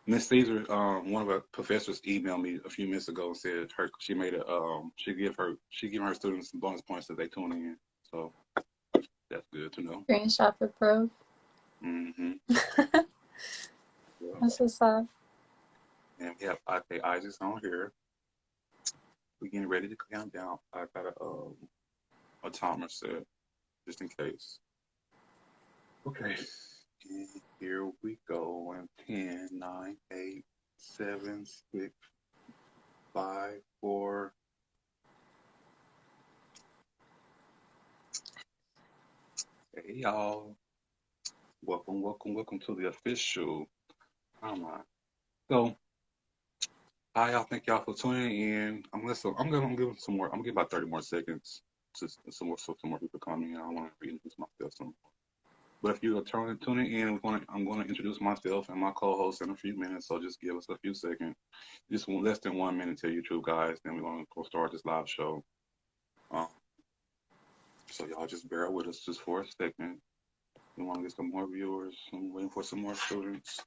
Miss Caesar, one of our professors emailed me a few minutes ago and said she made a she giving her students some bonus points that they tune in. So that's good to know. Screenshot for proof. Mm-hmm. Yeah. That's what's up. And we have Ajiah on here. We're getting ready to count down. I got a timer set just in case. Okay. And here we go. And 10, 9, 8, 7, 6, 5, 4. Hey y'all. Welcome to the official. Oh my. So hi y'all, thank y'all for tuning in. I'm gonna give some more. I'm gonna give about 30 more seconds to some more people coming in. I want to reintroduce myself some. But if you are tuning in, I'm gonna introduce myself and my co-host in a few minutes. So just give us a few seconds, just less than 1 minute to you two guys. Then we're gonna go start this live show. Um, so y'all just bear with us just for a second. We want to get some more viewers. I'm waiting for some more students.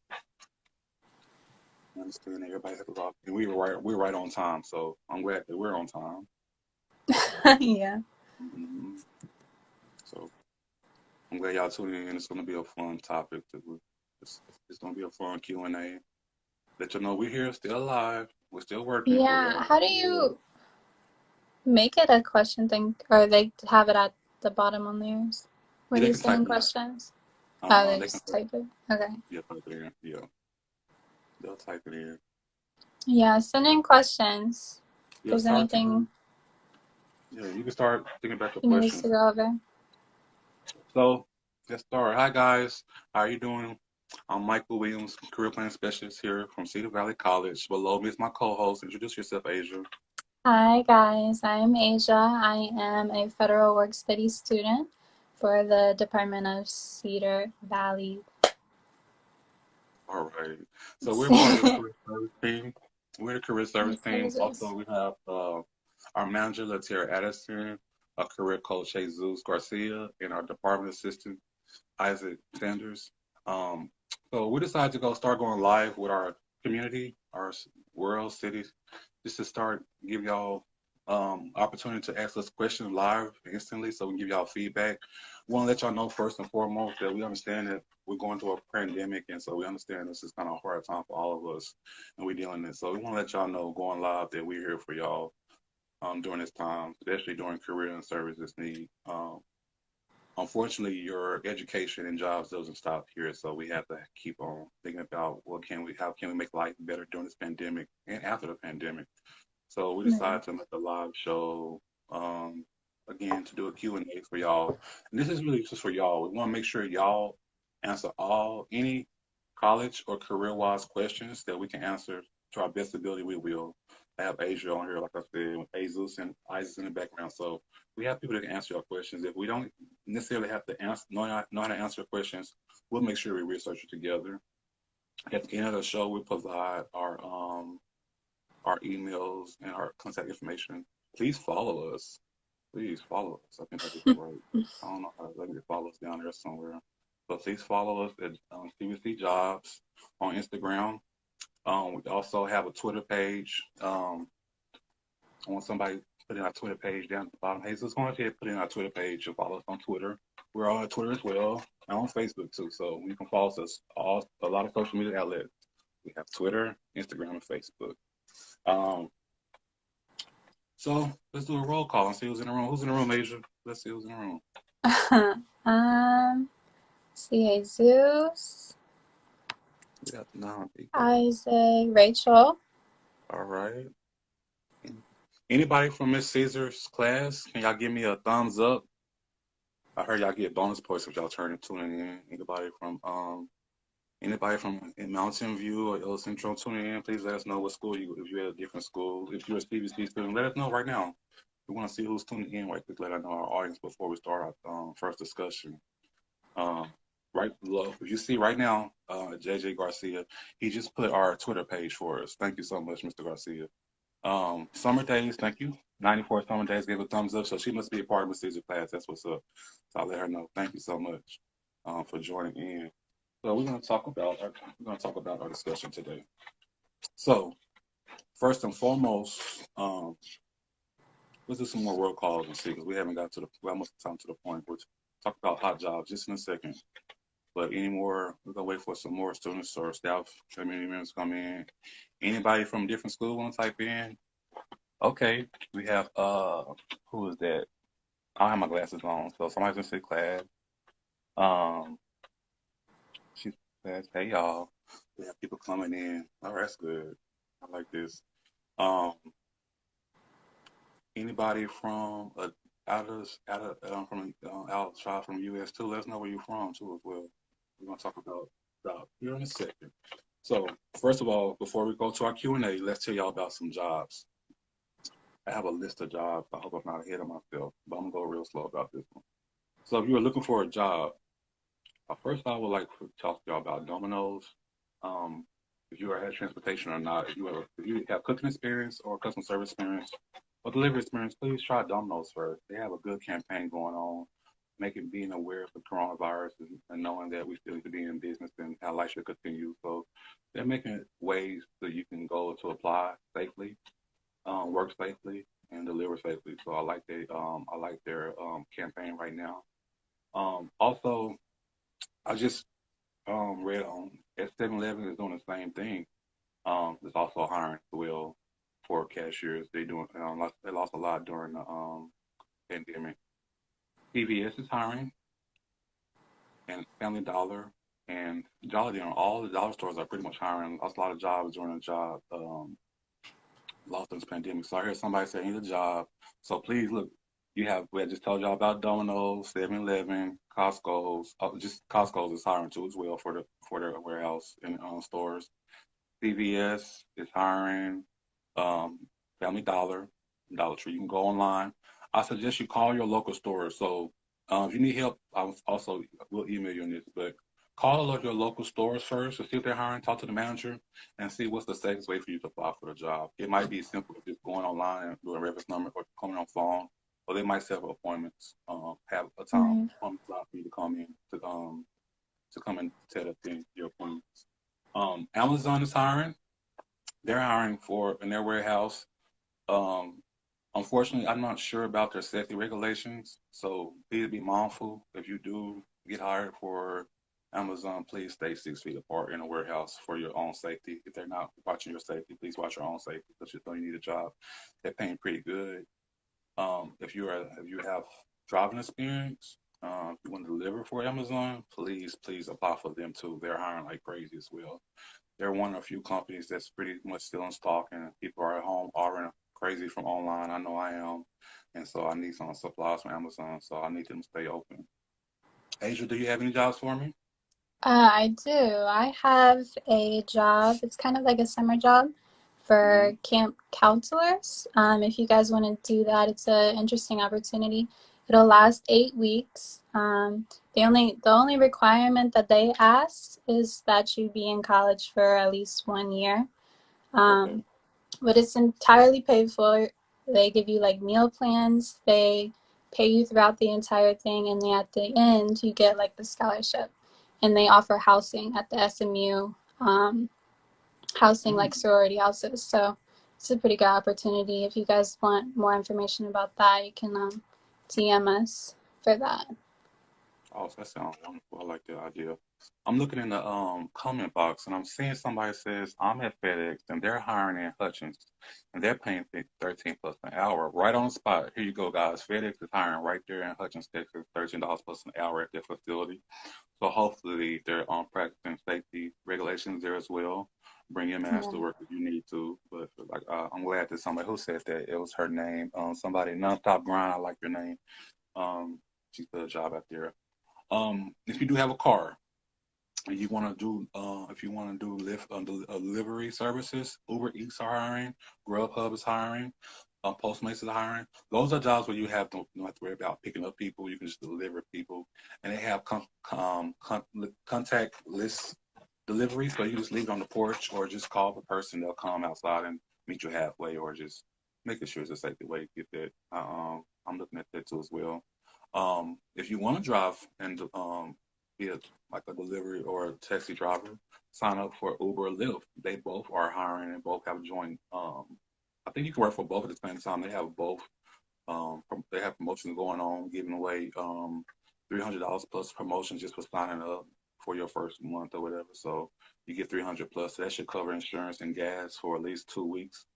I understand that everybody has a lot, and we're right on time. So I'm glad that we're on time. Yeah. Mm-hmm. So I'm glad y'all tuning in. It's gonna be a fun topic. It's gonna be a fun Q&A. Let you know we're here, still alive. We're still working for Yeah. real. How do you make it a question thing, or they have it at the bottom on theirs? Yeah, When they you can type send it. questions? Oh, they They can just type it. Okay. type it in. Yeah, they'll type it in. Yeah, send in questions. If Yeah, there's anything yeah, you can start thinking about your you need us questions. to go over. So let's start. Hi guys, how are you doing? I'm Michael Williams, career planning specialist here from Cedar Valley College. Below me is my co-host. Introduce yourself, Asia. Hi guys, I'm Asia. I am a federal work studies student for the Department of Cedar Valley. All right. So we're part of the career service team. We're the career service team. Also, we have our manager, Letiera Addison, our career coach, Jesus Garcia, and our department assistant, Isaac Sanders. Um, so we decided to start going live with our community, our world, cities, just to start give y'all opportunity to ask us questions live instantly so we can give y'all feedback. We want to let y'all know first and foremost that we understand that we're going through a pandemic, and so we understand this is kind of a hard time for all of us, and we're dealing with it. So we want to let y'all know going live that we're here for y'all during this time, especially during career and services need. Unfortunately, your education and jobs doesn't stop here, so we have to keep on thinking about how can we make life better during this pandemic and after the pandemic. So we decided to make a live show um, again to do a Q&A for y'all. And this is really just for y'all. We want to make sure y'all answer any college or career-wise questions that we can answer to our best ability. We will. I have Asia on here, like I said, with Jesus and Isis in the background. So we have people that can answer your questions. If we don't necessarily have to know how to answer questions, we'll make sure we research it together. At the end of the show, we provide our emails and our contact information. Please follow us. Please follow us. I think I did that right. I don't know how to follow us down there somewhere. But please follow us at CBC Jobs on Instagram. We also have a Twitter page. I want somebody to put in our Twitter page down at the bottom. Hey, so it's going to put in our Twitter page and follow us on Twitter. We're on Twitter as well and on Facebook too. So you can follow us a lot of social media outlets. We have Twitter, Instagram, and Facebook. Um, so let's do a roll call and see who's in the room. Who's in the room, Asia? Let's see who's in the room. Jesus, We got 9 people. Isaac, Rachel. All right. Anybody from Miss Caesar's class? Can y'all give me a thumbs up? I heard y'all get bonus points if y'all tuning in. Anybody from Mountain View or El Central tuning in? Please let us know what school if you're at a different school. If you're a CBC student, let us know right now. We want to see who's tuning in right quick. Let us know our audience before we start our first discussion. Right below, if you see right now, JJ Garcia, he just put our Twitter page for us. Thank you so much, Mr. Garcia. Summer Days, thank you. 94 Summer Days gave a thumbs up, so she must be a part of Miss Caesar class. That's what's up. So I'll let her know. Thank you so much for joining in. So we're going to talk about our discussion today. So first and foremost, let's do some more roll calls and see because we almost come to the point. We'll talk about hot jobs just in a second. But any more, we're gonna wait for some more students or staff community members to come in. Anybody from different school want to type in? Okay, we have who is that? I don't have my glasses on, so somebody's in sixth class. Um, she says, "Hey y'all." We have people coming in. Oh, that's good. I like this. Um, anybody from outside from the U.S. too? Let us know where you're from too as well. We're gonna talk about here in a second. So first of all, before we go to our Q&A, let's tell y'all about some jobs. I have a list of jobs. I hope I'm not ahead of myself, but I'm gonna go real slow about this one. So if you are looking for a job, first I would like to talk to y'all about Domino's. Um, if you are had transportation or not, if you have cooking experience or customer service experience or delivery experience, please try Domino's first. They have a good campaign going on, making being aware of the coronavirus and knowing that we still need to be in business and how life should continue. So they're making ways so you can go to apply safely, work safely, and deliver safely. So I like their campaign right now. Also, I just read on at 7-Eleven is doing the same thing. It's also hiring as well for cashiers. They lost a lot during the pandemic. CVS is hiring, and Family Dollar and Jolly Deal. All the dollar stores are pretty much hiring. Lost a lot of jobs during the job lost in this pandemic. So I heard somebody say, I need a job. So please look, we had just told y'all about Domino's, 7-Eleven, Costco's. Just Costco's is hiring too as well for their warehouse and stores. CVS is hiring. Um, Family Dollar, Dollar Tree. You can go online. I suggest you call your local store. So if you need help, will email you on this. But call your local stores first to see if they're hiring. Talk to the manager and see what's the safest way for you to apply for the job. It might be simple, just going online and doing a reference number or coming on phone, or they might set up appointments. Have a time Right. appointment slot for you to come in to come and set up your appointments. Amazon is hiring. They're hiring for in their warehouse. Um, Unfortunately, I'm not sure about their safety regulations, so please be mindful if you do get hired for Amazon. Please stay 6 feet apart in a warehouse for your own safety. If they're not watching your safety, please watch your own safety because you know you need a job. They're paying pretty good. If you have driving experience, if you want to deliver for Amazon, please apply for them too. They're hiring like crazy as well. They're one of a few companies that's pretty much still in stock, and people are at home ordering crazy from online. I know I am, and so I need some supplies from Amazon, so I need them to stay open. Asia, do you have any jobs for me? I do. I have a job. It's kind of like a summer job Mm-hmm. for camp counselors. If you guys want to do that, it's an interesting opportunity. It'll last 8 weeks. The only requirement that they ask is that you be in college for at least 1 year. Okay. Um, but it's entirely paid for. They give you like meal plans. They pay you throughout the entire thing, and then at the end you get like the scholarship. And they offer housing at the SMU, housing Mm. like sorority houses. So it's a pretty good opportunity. If you guys want more information about that, you can DM us for that. Oh, that sounds wonderful. I like that idea. I'm looking in the comment box and I'm seeing somebody says I'm at FedEx and they're hiring in Hutchins and they're paying 13 plus an hour right on the spot. Here you go, guys. FedEx is hiring right there in Hutchins, Texas, $13 plus an hour at their facility. So hopefully they're practicing safety regulations there as well. Bring your mask Yeah. to work if you need to. But like I'm glad that somebody who said that it was her name. Somebody nonstop grind. I like your name. Um, she did a job out there. If you do have a car and you want to do, if you want to do Lyft delivery services, Uber Eats are hiring, Grubhub is hiring, Postmates is hiring. Those are jobs where you don't have to worry about picking up people. You can just deliver people, and they have contact list delivery, so you just leave it on the porch or just call the person. They'll come outside and meet you halfway, or just making sure it's a safe way to get that. I'm looking at that too as well. If you want to drive and be like a delivery or a taxi driver, sign up for Uber or Lyft. They both are hiring and both have joined. I think you can work for both at the same time. They have both. They have promotions going on, giving away $300 plus promotions just for signing up for your first month or whatever. So you get 300 plus. So that should cover insurance and gas for at least 2 weeks.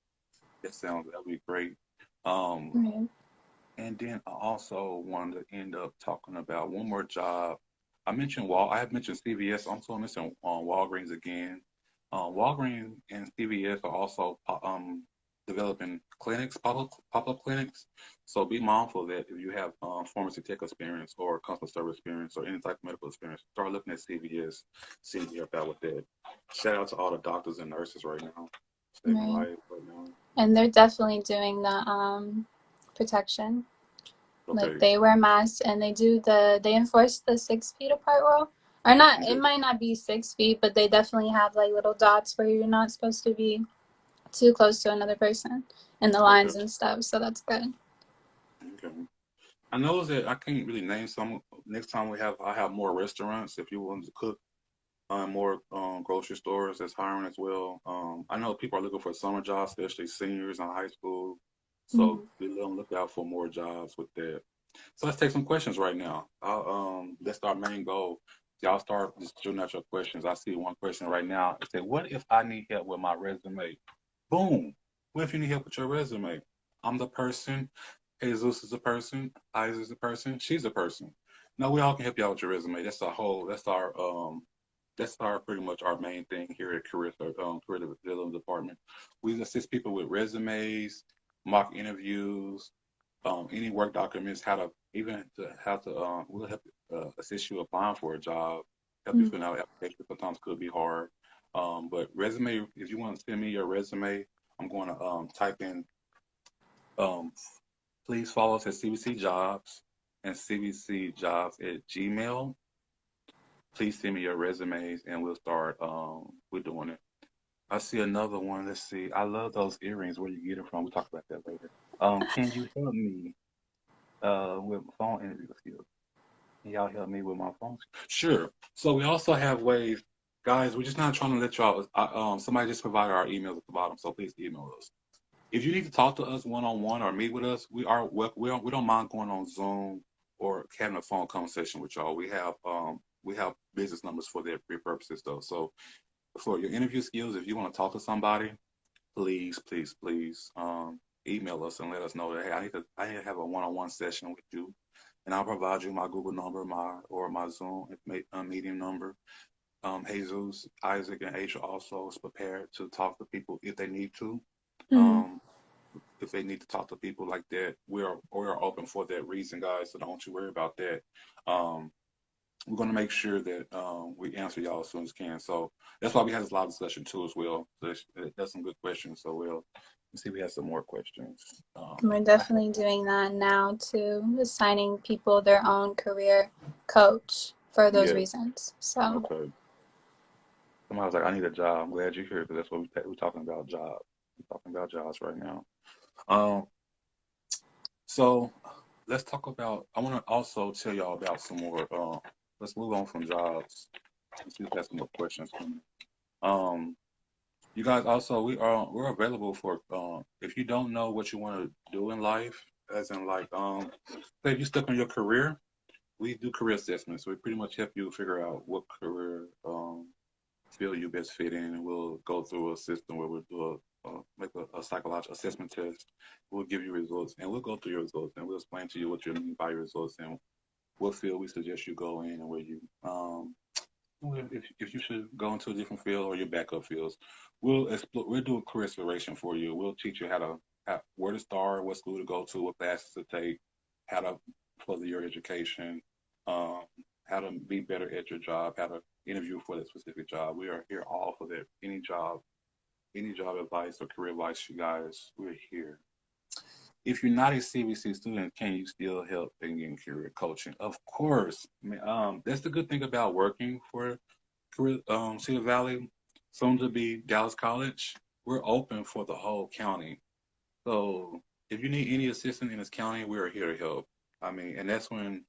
That'd be great. Um, Right. and then I also wanted to end up talking about one more job. I have mentioned CVS. I'm also mentioning Walgreens again. Walgreens and CVS are also developing clinics, pop-up clinics. So be mindful that if you have pharmacy tech experience or customer service experience or any type of medical experience, start looking at CVS, see if you help out with that. Shout out to all the doctors and nurses right now, saving Right. lives right now. And they're definitely doing the protection. Like Okay. they wear masks and they enforce the 6 feet apart rule. Or not, it Okay. might not be 6 feet, but they definitely have like little dots where you're not supposed to be too close to another person in the Okay. lines and stuff. So that's good. Okay. I know that I can't really name some. Next time I have more restaurants. If you want to cook, more grocery stores that's hiring as well. I know people are looking for summer jobs, especially seniors in high school. So Mm-hmm. be on the lookout for more jobs with that. So let's take some questions right now. That's our main goal. Y'all start just shooting out your questions. I see one question right now. It said, "What if I need help with my resume?" Boom. What if you need help with your resume? I'm the person. Jesus is a person. Isaac is a person. She's a person. No, we all can help you out with your resume. That's our pretty much our main thing here at Career Development Department. We assist people with resumes, mock interviews, any work documents, how to we'll help assist you applying for a job, help you fill out applications. Sometimes could be hard, but resume. If you want to send me your resume, I'm going to type in. Um, please follow us at CBC Jobs and CBC Jobs at Gmail. Please send me your resumes and we'll start. We're doing it. I see another one. Let's see. I love those earrings. Where you get it from? We'll talk about that later. Can you help me with phone interview skills? Can y'all help me with my phone? Sure. So we also have ways, guys. We're just not trying to let y'all. Somebody just provided our emails at the bottom, so please email us. If you need to talk to us one on one or meet with us, we don't mind going on Zoom or having a phone conversation with y'all. We have business numbers for their purposes though. So for your interview skills, if you want to talk to somebody, please email us and let us know that hey, I need to have a one on one session with you, and I'll provide you my Google number, my Zoom meeting number. Jesus, Isaac, and Asia also is prepared to talk to people if they need to. Mm-hmm. Um, if they need to talk to people like that, we are open for that reason, guys. So don't you worry about that. Um, we're going to make sure that we answer y'all as soon as we can. So that's why we had this live discussion too as well. So that's some good questions. So let's see if we have some more questions. We're I have, definitely doing that now too, assigning people their own career coach for those yeah, reasons. So, okay. Somebody was like, I need a job. I'm glad you're here because that's what we're talking about jobs. We're talking about jobs right now. Um, so let's talk about. I want to also tell y'all about some more. Let's move on from jobs. Let's see if we have some more questions coming. Um, you guys also we're available for if you don't know what you want to do in life, as in like say if you're stuck in your career, we do career assessments. So we pretty much help you figure out what career field you best fit in, and we'll go through a system where we'll do make a psychological assessment test. We'll give you results, and we'll go through your results, and we'll explain to you what you mean by your results and what field we suggest you go in, and where you if you should go into a different field or your backup fields. We'll explore. We'll do a career exploration for you. We'll teach you where to start, what school to go to, what classes to take, how to further your education, um, how to be better at your job, how to interview for that specific job. We are here all for that. Any job advice or career advice, you guys, we're here. If you're not a CBC student, can you still help in getting career coaching? Of course. I mean, that's the good thing about working for career, Cedar Valley, soon to be Dallas College. We're open for the whole county. So if you need any assistance in this county, we are here to help. I mean, and that's when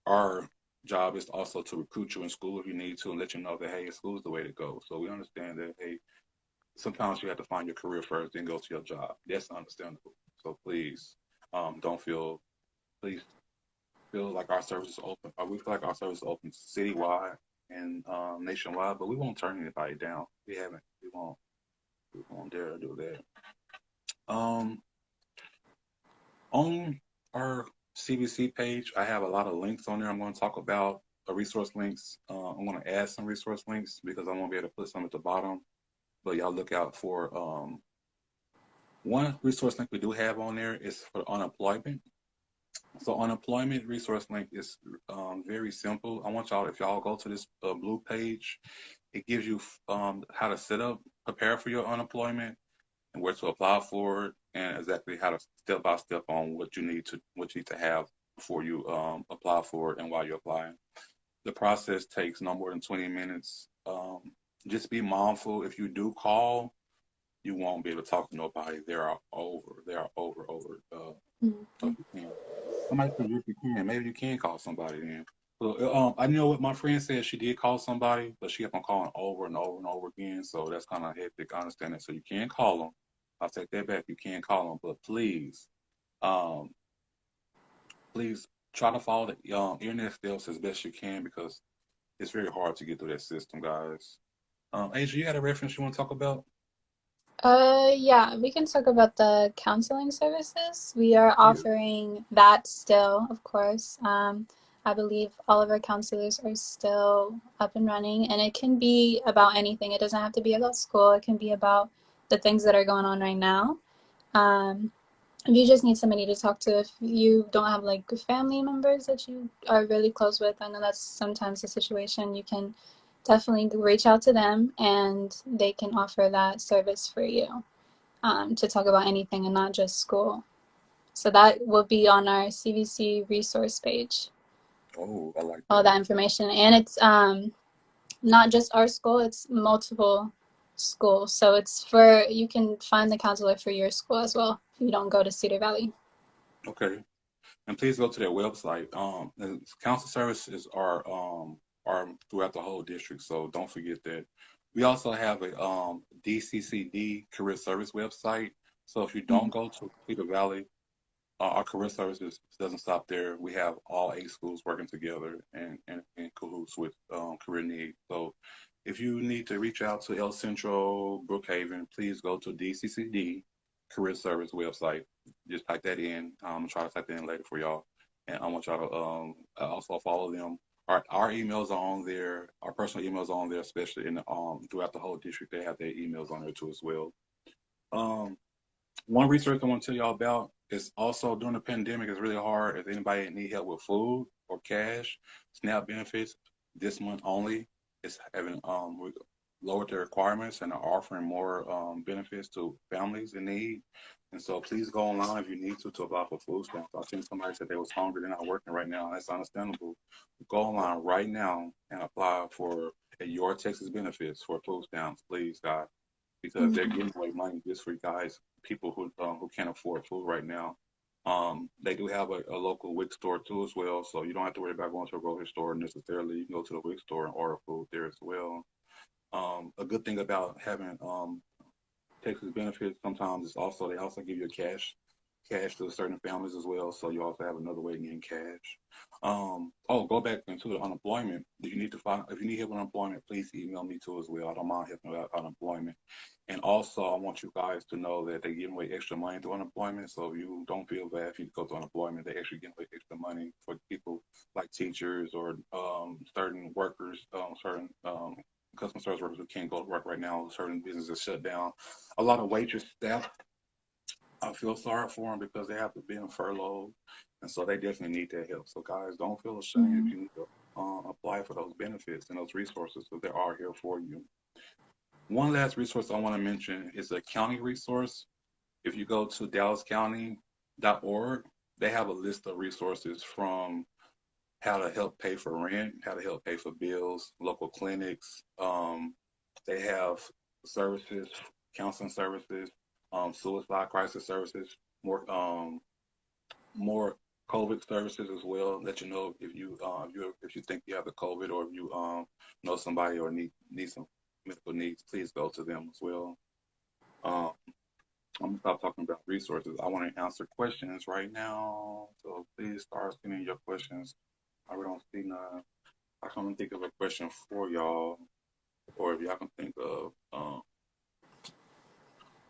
our job is also to recruit you in school if you need to and let you know that, hey, school's the way to go. So we understand that, hey, sometimes you have to find your career first, then go to your job. That's understandable. So please, don't feel, please feel like our service is open. We feel like our service is open citywide and nationwide, but we won't turn anybody down. We haven't. We won't. We won't dare to do that. Um, on our CBC page, I have a lot of links on there. I'm going to talk about resource links. I'm going to add some resource links because I won't be able to put some at the bottom. But y'all look out for one resource link we do have on there is for unemployment. So unemployment resource link is very simple. I want y'all, if y'all go to this blue page, it gives you how to set up, prepare for your unemployment, and where to apply for it, and exactly how to step by step on what you need to have before you apply for it and while you're applying. The process takes no more than 20 minutes. Just be mindful if you do call, you won't be able to talk to nobody. They are over. They are over. So Mhm. if you can, somebody said if you can, maybe you can call somebody then. So I know what my friend said. She did call somebody, but she kept on calling over and over and over again. So that's kind of hectic. I understand that. So you can call them. I'll take that back. You can call them, but um, please try to follow the internet steps as best you can because it's very hard to get through that system, guys. Asia, you had a reference you want to talk about? Yeah, we can talk about the counseling services. We are Yeah. offering that still, of course. I believe all of our counselors are still up and running, and it can be about anything. It doesn't have to be about school. It can be about the things that are going on right now. Um, if you just need somebody to talk to, if you don't have like family members that you are really close with, I know that's sometimes the situation. You can definitely reach out to them, and they can offer that service for you, to talk about anything and not just school. So that will be on our CVC resource page, Oh, I like all that. that information. And it's not just our school, it's multiple schools. So it's for, you can find the counselor for your school as well if you don't go to Cedar Valley. Okay. And please go to their website. The council services are throughout the whole district, so don't forget that. We also have a DCCD career service website. So if you don't go to Cedar Valley, our career services doesn't stop there. We have all 8 schools working together and in cahoots with career need. So if you need to reach out to El Centro, Brookhaven, please go to DCCD Career Service website. Just type that in. I'm gonna try to type that in later for y'all, and I want y'all to also follow them. Our emails are on there. Our personal emails are on there, especially in the, throughout the whole district. They have their emails on there too as well. Um, One research I want to tell y'all about is also during the pandemic, it's really hard. If anybody need help with food or cash, SNAP benefits this month only is having lowered their requirements and are offering more benefits to families in need. And so please go online if you need to apply for food stamps. I think somebody said they was hungry, they're not working right now. That's understandable. Go online right now and apply for your Texas benefits for food stamps, please, guys, because they're Mm-hmm. giving away money just for you guys, people who can't afford food right now. They do have a local WIC store too as well, so you don't have to worry about going to a grocery store necessarily. You can go to the WIC store and order food there as well. A good thing about having Texas benefits sometimes is also they also give you a cash to certain families as well. So you also have another way of getting cash. Go back into the unemployment. If you need help with unemployment, please email me too as well. I don't mind helping with unemployment. And also, I want you guys to know that they're giving away extra money through unemployment. So you don't feel bad if you go to unemployment. They actually give away extra money for people like teachers or certain workers, certain customer service workers who can't go to work right now. Certain businesses shut down. A lot of waitress staff, I feel sorry for them because they have to be in furlough, and so they definitely need that help. So guys, don't feel ashamed if Mm-hmm. you need to apply for those benefits and those resources because they are here for you. One last resource I want to mention is a county resource. If you go to dallascounty.org, they have a list of resources from how to help pay for rent, how to help pay for bills, local clinics. They have services, counseling services, suicide crisis services, more COVID services as well. Let you know if you think you have the COVID, or if you know somebody or need some medical needs, please go to them as well. Um, I'm gonna stop talking about resources. I want to answer questions right now, so please start sending your questions. I really don't see none. I can't think of a question for y'all, or if y'all can think of,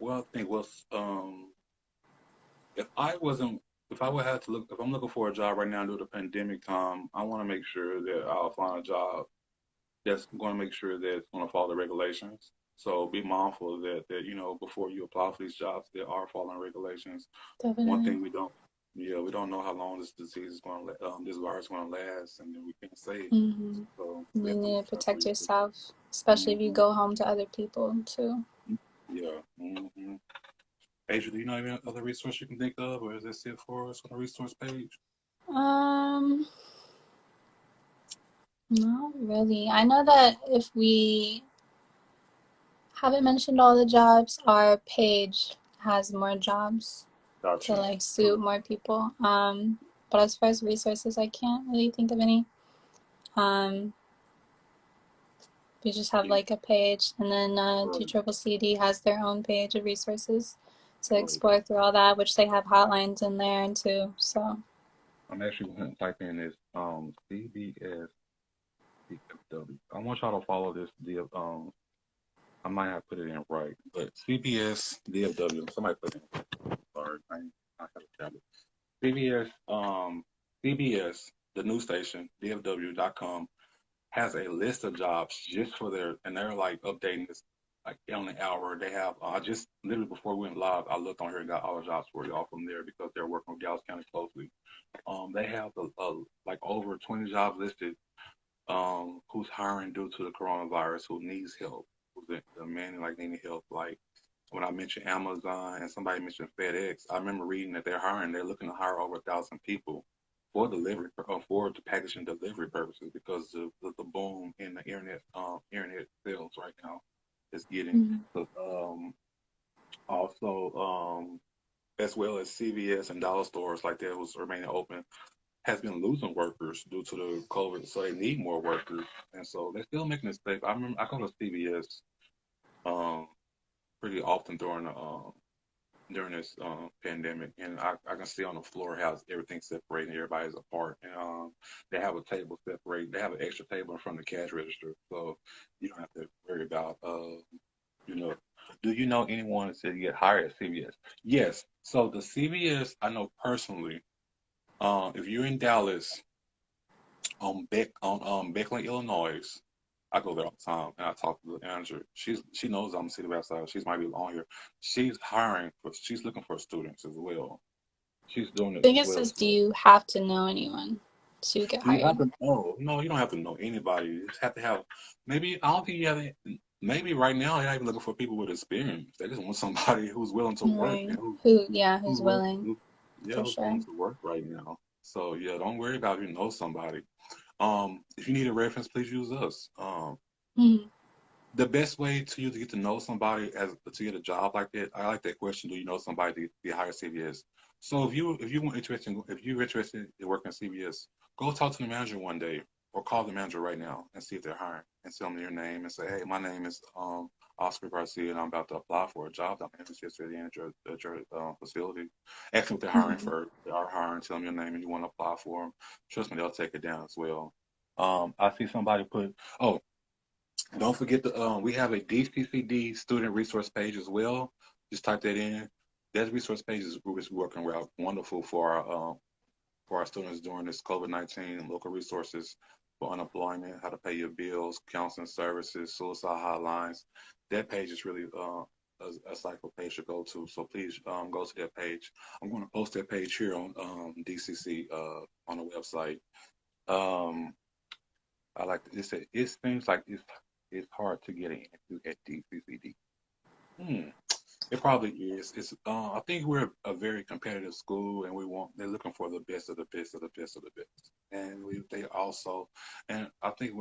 well, I think what's if I wasn't, if I would have to look, if I'm looking for a job right now due to pandemic time, I want to make sure that I'll find a job that's going to make sure that it's going to follow the regulations. So be mindful that before you apply for these jobs, there are following regulations. One Definitely. thing we don't know how long this disease is going to, this virus is going to last, and then we can't say. Hmm. So we You have to need look to out for protect resources. yourself, especially if you Hmm. go home to other people too. Yeah. Hmm. Asia, do you know any other resource you can think of, or is this it for us on the resource page? Um, Not really. I know that if we haven't mentioned all the jobs, our page has more jobs to Gotcha. like suit more people. But as far as resources, I can't really think of any. Um, we just have Yeah. like a page, and then Right. GCCD has their own page of resources to Right. explore through all that, which they have hotlines in there too. So, I'm actually going to type in this CBS DFW. I want y'all to follow this I might have put it in right, but CBS DFW. Somebody put it in. Sorry, I have a tablet. CBS CBS, the news station, DFW.com, has a list of jobs just for and they're like updating this like on the hour. They have I just literally before we went live, I looked on here and got all the jobs for y'all from there because they're working with Dallas County closely. They have like over 20 jobs listed. Who's hiring due to the coronavirus? Who needs help? Who's the man like needing help? Like when I mentioned Amazon and somebody mentioned FedEx, I remember reading that they're hiring. They're looking to hire over 1,000 people for delivery, for the package and delivery purposes because of the boom in the internet sales right now is getting. mhm. So, also, as well as CVS and dollar stores like that was remaining open, has been losing workers due to the COVID, so they need more workers, and so they're still making it safe. I remember I go to CVS um, pretty often during this pandemic, and I can see on the floor how everything's separating, everybody's apart, and they have a table separate. They have an extra table in front of the cash register, so you don't have to worry about you know. Do you know anyone that said you get hired at CVS? Yes. So the CVS I know personally. If you're in Dallas on Beckley, Illinois, I go there all the time and I talk to the manager. She knows I'm a city outside. She's might be on here. She's looking for students as well. She's doing I it think as it well. says, do So you have to know anyone to get do you have hired? to know? No, you don't have to know anybody. You just have to have maybe I don't think you have maybe right now they're not even looking for people with experience. They just want somebody who's willing to work Right. and Who's who's willing willing for who's willing sure. to work right now. So yeah, don't worry about if you know somebody. If you need a reference, please use us. Mhm. The best way to you to get to know somebody as to get a job like that, I like that question. Do you know somebody to be hired at CVS? So if you're interested in working at CVS, go talk to the manager one day or call the manager right now and see if they're hiring and tell them your name and say, hey, my name is Oscar Garcia and I'm about to apply for a job. I'm interested in your facility. Ask them if they're hiring Mhm. first. If they are hiring, tell them your name and you want to apply for them. Trust me, they'll take it down as well. I see somebody put. Oh, don't forget we have a DCCD student resource page as well. Just type that in. That resource page is working well, wonderful for our students during this COVID-19. Local resources for unemployment, how to pay your bills, counseling services, suicide hotlines. That page is really a site for page to go to. So please go to that page. I'm going to post that page here on DCC on the website. Um, I like to, it seems like it's hard to get into at DCCD. Hmm. It probably is. It's I think we're a very competitive school, and they're looking for the best of the best of the best of the best. And they also, and I think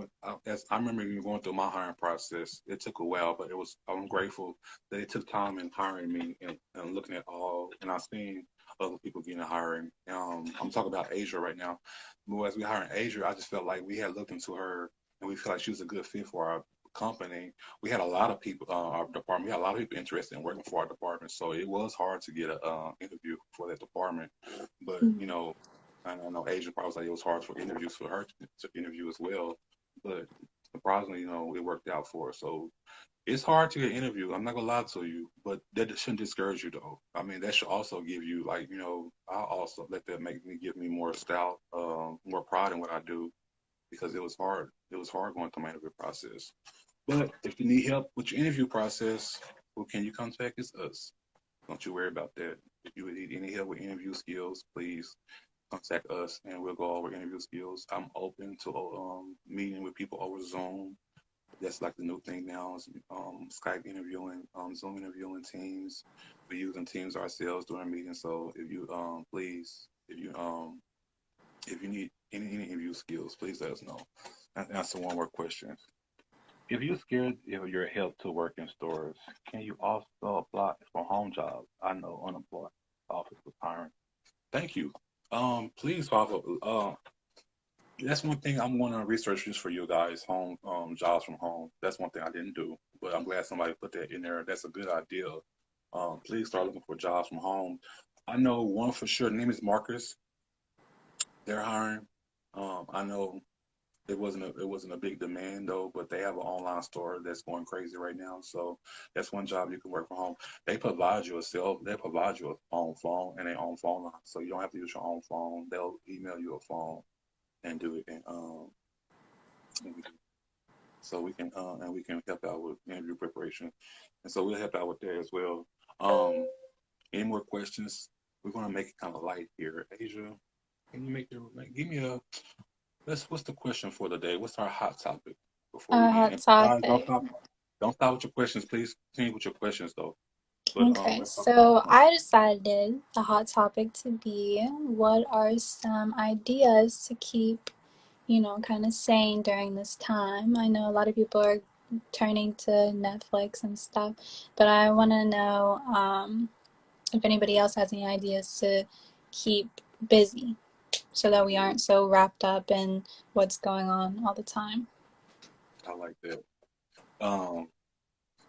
as I remember even going through my hiring process, it took a while, but I'm grateful that it took time in hiring me and looking at all, and I seen other people getting hiring. I'm talking about Asia right now. But as we hiring Asia, I just felt like we had looked into her and we felt like she was a good fit for our company. We had a lot of people, our department, we had a lot of people interested in working for our department. So it was hard to get an interview for that department. But, Mhm. you know, and I know Asia probably was like it was hard for interviews for her to interview as well. But surprisingly, you know, it worked out for her. So it's hard to get an interview. I'm not gonna lie to you, but that shouldn't discourage you though. I mean, that should also give you like, you know, I'll also let that make me give me more style, more pride in what I do because it was hard. It was hard going through my interview process. But if you need help with your interview process, who can you contact? It's us. Don't you worry about that. If you need any help with interview skills, please contact us and we'll go over interview skills. I'm open to meeting with people over Zoom. That's like the new thing now is Skype interviewing, Zoom interviewing Teams. We're using Teams ourselves during meetings. So if you please, if you need any interview skills, please let us know. And answer one more question. If you're scared of your health to work in stores, can you also apply for home jobs? I know unemployed office is hiring. Thank you. Please follow up. That's one thing I'm going to research just for you guys. Home jobs from home. That's one thing I didn't do, but I'm glad somebody put that in there. That's a good idea. Please start looking for jobs from home. I know one for sure. The name is Marcus. They're hiring. I know it wasn't a big demand though, but they have an online store that's going crazy right now. So that's one job you can work from home. They provide you a own phone and their own phone line, so you don't have to use your own phone. They'll email you a phone and do it. And so we can help out with interview preparation, and so we'll help out with that as well. Um, any more questions? We're gonna make it kind of light here. Asia, can you make your like, give me a let's what's the question for the day? What's our hot topic before we Our end? hot And guys, topic. don't stop with your questions, please. Continue with your questions though. But Okay, let's talk about so something. I decided the hot topic to be what are some ideas to keep, kind of sane during this time. I know a lot of people are turning to Netflix and stuff, but I want to know if anybody else has any ideas to keep busy so that we aren't so wrapped up in what's going on all the time. I like that. Um,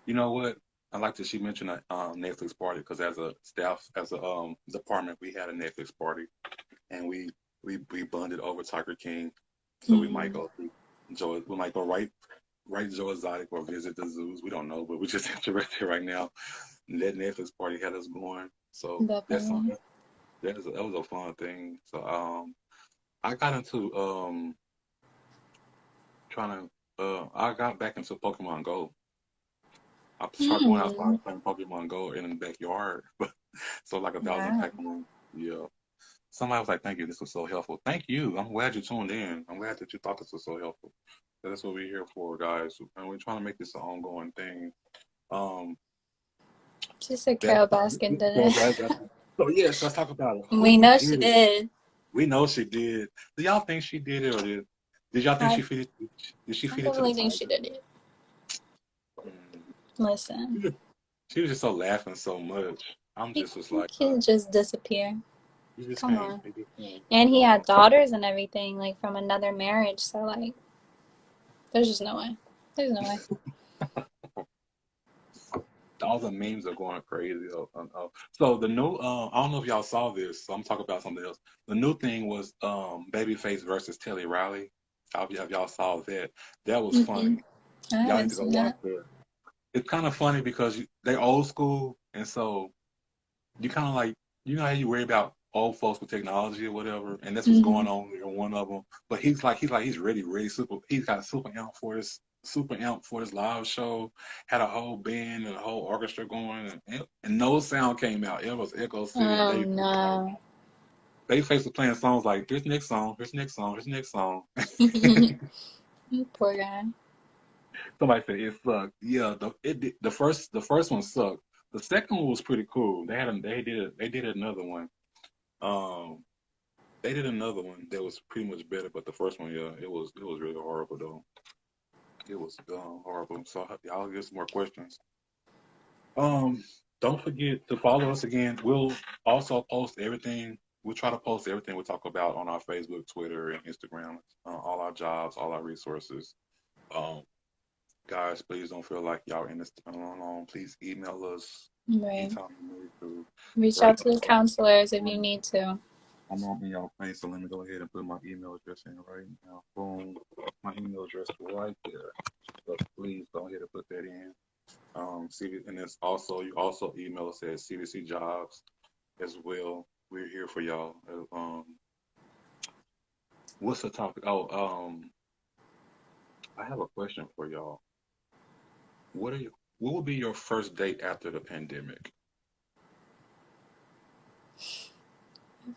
you know what? I like that she mentioned a Netflix party because as a staff, as a department, we had a Netflix party and we bonded over Tiger King. So we might Mm, go through Joe. We might go right to Joe Exotic or visit the zoos. We don't know, but we're just interested right now. That Netflix party had us going. So that's definitely. something. That was a fun thing. So I got into trying to I got back into Pokemon Go. I started going outside Mm, playing Pokemon Go in the backyard. So like 1,000 wow. Pokemon. Yeah. Somebody was like, "Thank you. This was so helpful." Thank you. I'm glad you tuned in. I'm glad that you thought this was so helpful. That's what we're here for, guys. And we're trying to make this an ongoing thing. Um, Just a that Carol Baskin did so it. so yes, let's talk about it. We Who know she did it? did. We know she did. Do y'all think she did it or did y'all think she I, feed it? Did she I feed it to the definitely think tiger? she did it. Mm. Listen, She was just so laughing so much. I'm he, just was he like, can just disappear. you just Come can't. on. You just can't. And he Uh, had daughters and everything, like from another marriage. So, like, there's just no way. There's no way. all the memes are going crazy. So the new, I don't know if y'all saw this. So I'm talking about something else. The new thing was Babyface versus Telly Riley. If y'all saw that, that was Mm-mm. funny. I Y'all haven't need to go seen watch that. that. It's kind of funny because they old school, and so you kind of like you know how you worry about old folks with technology or whatever, and that's what's Mm-hmm. going on in one of them. But he's ready super. He's got super amp for his live show. Had a whole band and a whole orchestra going, and no sound came out. It was Echo City, and Oh, no. Babyface was playing songs like here's the next song, here's the next song, here's the next song. Poor guy. Somebody said it sucked. Yeah, the first one sucked. The second one was pretty cool. They did another one. Um, They did another one that was pretty much better, but the first one, yeah, it was really horrible though. It was horrible. So y'all get some more questions. Um, don't forget to follow us again. We'll also post everything. We'll try to post everything we talk about on our Facebook, Twitter, and Instagram. All our jobs, all our resources. Um, guys, please don't feel like y'all in this alone. Please email us Right. anytime you need to. Reach Right out to the counselors if you need to. I'm on y'all face, so let me go ahead and put my email address in right now. Boom. My email address right there. So please go ahead and put that in. And it's also you also email us at CVC Jobs as well. We're here for y'all. What's the topic? I have a question for y'all. What will be your first date after the pandemic?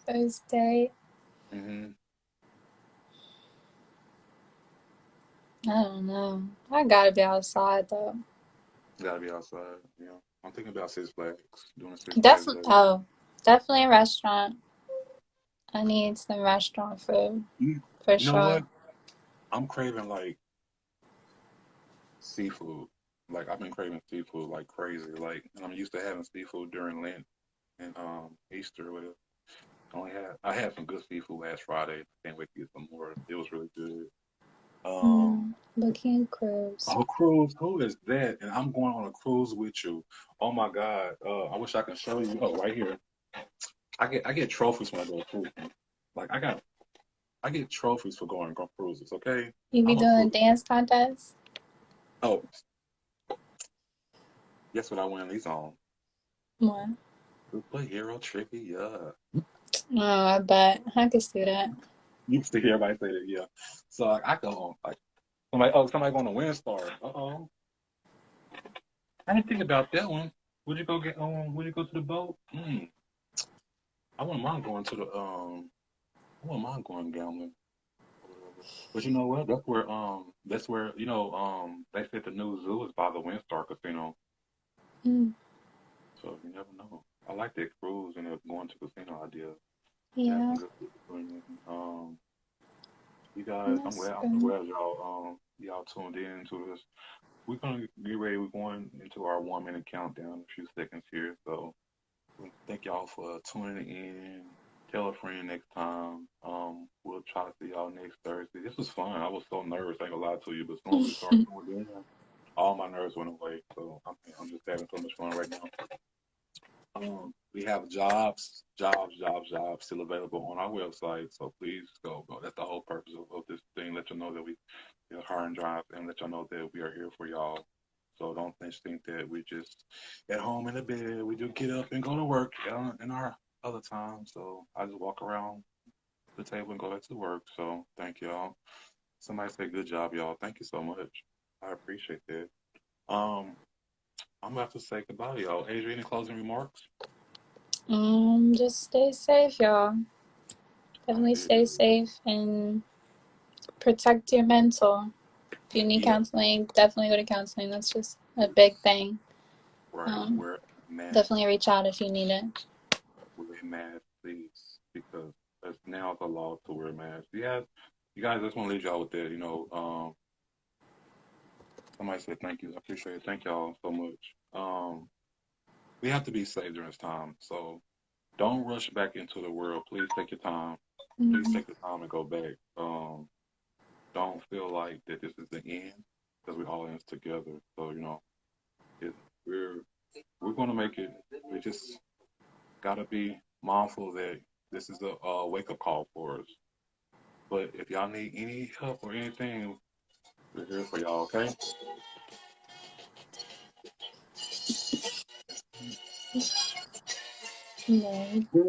First date. Mm-hmm. I don't know. I gotta be outside though. Gotta be outside. Yeah. I'm thinking about Six Flags, doing a Six Flags Definitely. day. Oh, definitely a restaurant. I need some restaurant food You, for you know sure. what? I'm craving like seafood. Like I've been craving seafood like crazy. Like and I'm used to having seafood during Lent and Easter or whatever. I had some good seafood last Friday. Can't wait to get some more. It was really good. Um Looking cruise. oh cruise, who is that? And I'm going on a cruise with you. Oh my God. I wish I could show you. Oh, right here. I get trophies when I go cruising. Like I get trophies for going on cruises, okay? You be I'm a doing cruise. dance contests? Oh, guess what I win these on? What? Superhero trivia. Oh, I bet. I could see that. You used to hear everybody say that, yeah. So like, I go on like somebody going to Windstar. Uh-oh. I didn't think about that one. Would you go get would you go to the boat? I wouldn't mind going to the I wouldn't mind going gambling or whatever. But you know what? That's where they said the new zoo is by the Windstar Casino. Mm, So you never know. I like that cruise and going to casino idea. Have yeah, some good food. You guys, that's I'm good. glad y'all tuned in to this. We're gonna get ready. We're going into our 1 minute countdown in a few seconds here. So thank y'all for tuning in. Tell a friend next time. We'll try to see y'all next Thursday. This was fun. I was so nervous. I ain't gonna lie to you, but as soon as we started doing it, all my nerves went away. So I'm just having so much fun right now. We have jobs still available on our website. So please go. That's the whole purpose of this thing. Let you know that we hire and drive and let y'all know that we are here for y'all. So don't think that we just at home in the bed. We do get up and go to work in our other time. So I just walk around the table and go back to work. So thank y'all. Somebody say good job, y'all. Thank you so much. I appreciate that. Um, I'm about to say goodbye, y'all. Adrian, any closing remarks? Just stay safe, y'all. I Definitely did. stay safe and protect your mental. If you need Yeah, counseling, definitely go to counseling. That's just a big thing. right. Um, Wear a mask. definitely reach out if you need it. Wear a mask, please, because it's now the law to wear a mask. You guys, I just want to leave y'all with that. Somebody said thank you. I appreciate it. Thank y'all so much. We have to be safe during this time, so don't rush back into the world. Please take your time. Please Mm-hmm. take the time and go back. Don't feel like that this is the end because we're all in this together. So it, we're we're gonna make it. We just gotta be mindful that this is a wake up call for us. But if y'all need any help or anything, we're here for y'all. Okay. No. Yeah.